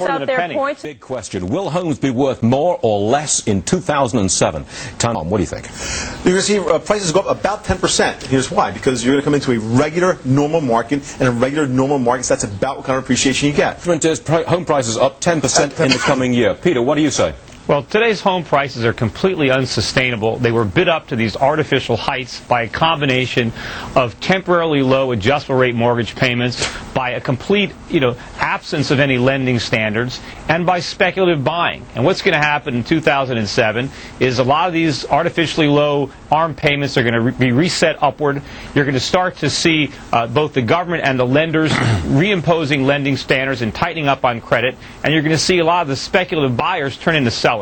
Out there points. Big question. Will homes be worth more or less in 2007? Tom, what do you think? You're going to see prices go up about 10%. Here's why. Because you're going to come into a regular, normal market, and a regular, normal market, so that's about what kind of appreciation you get. Home prices up 10% in the coming year. Peter, what do you say? Well, today's home prices are completely unsustainable. They were bid up to these artificial heights by a combination of temporarily low adjustable rate mortgage payments, by a complete, absence of any lending standards, and by speculative buying. And what's going to happen in 2007 is a lot of these artificially low ARM payments are going to be reset upward. You're going to start to see both the government and the lenders reimposing lending standards and tightening up on credit. And you're going to see a lot of the speculative buyers turn into sellers.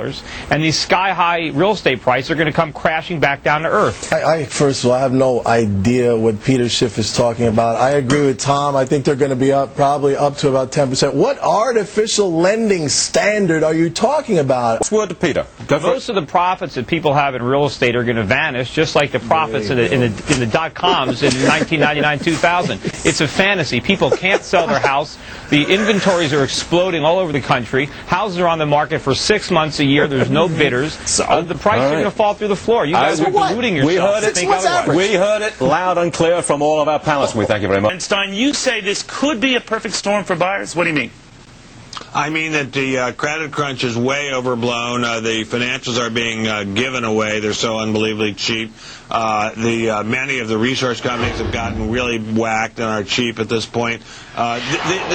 And these sky-high real estate prices are going to come crashing back down to earth. First of all, I have no idea what Peter Schiff is talking about. I agree with Tom. I think they're going to be probably up to about 10%. What artificial lending standard are you talking about? What's word to Peter? Most of the profits that people have in real estate are going to vanish, just like the profits in the dot-coms in 1999-2000. It's a fantasy. People can't sell their house. The inventories are exploding all over the country. Houses are on the market for 6 months a year. There's no bidders. The prices are going to fall through the floor. You guys are deluding yourself. We heard it loud and clear from all of our panelists. We thank you very much. And Stein, you say this could be a perfect storm for buyers. What do you mean? I mean that the credit crunch is way overblown. The financials are being given away. They're so unbelievably cheap. Many of the resource companies have gotten really whacked and are cheap at this point. The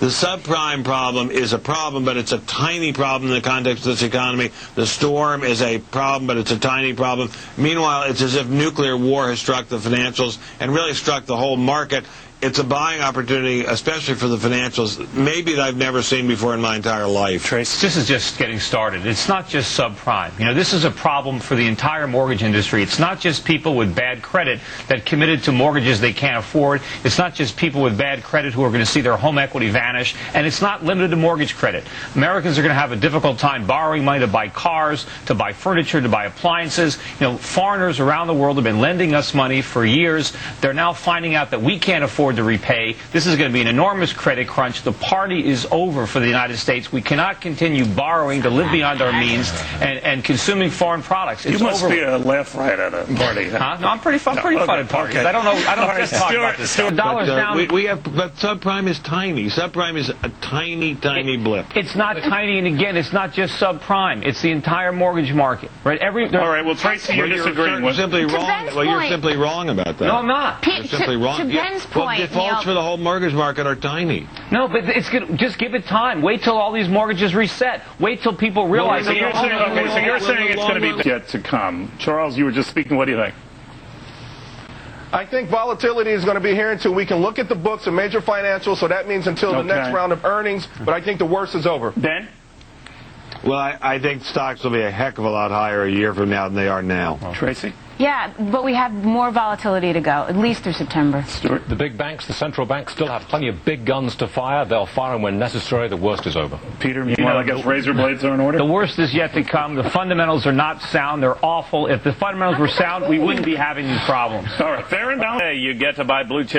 subprime problem is a problem, but it's a tiny problem in the context of this economy. The storm is a problem, but it's a tiny problem. Meanwhile, it's as if nuclear war has struck the financials and really struck the whole market. It's a buying opportunity, especially for the financials, maybe that I've never seen before in my entire life. Trace, this is just getting started. It's not just subprime. This is a problem for the entire mortgage industry. It's not just people with bad credit that committed to mortgages they can't afford. It's not just people with bad credit who are going to see their home equity vanish. And it's not limited to mortgage credit. Americans are going to have a difficult time borrowing money to buy cars, to buy furniture, to buy appliances. Foreigners around the world have been lending us money for years. They're now finding out that we can't afford to repay. This is going to be an enormous credit crunch. The party is over for the United States. We cannot continue borrowing to live beyond our means and consuming foreign products. It's you must over. be a laugh right at a party. Huh? No, I'm pretty fun at parties. Okay. I don't just talk about this. Dollars down. But subprime is tiny. Subprime is a tiny blip. It's not tiny, and again, it's not just subprime. It's the entire mortgage market. Right? All right. Well, Tracy, you're disagreeing with. Simply wrong. Well, you're simply wrong about that. No, I'm not. You're simply wrong. To Ben's point, defaults for the whole mortgage market are tiny. No, but it's good. Just give it time. Wait till all these mortgages reset. Wait till people realize. So you're saying it's going to be yet to come. Charles, you were just speaking. What do you think? I think volatility is going to be here until we can look at the books of major financials, so that means until the next round of earnings, but I think the worst is over. Ben? Well, I think stocks will be a heck of a lot higher a year from now than they are now. Tracy? Yeah, but we have more volatility to go, at least through September. Stuart? The big banks, the central banks, still have plenty of big guns to fire. They'll fire them when necessary. The worst is over. Peter, I guess razor blades are in order? The worst is yet to come. The fundamentals are not sound. They're awful. If the fundamentals were sound, we wouldn't be having these problems. All right, fair enough. Hey, you get to buy blue chip.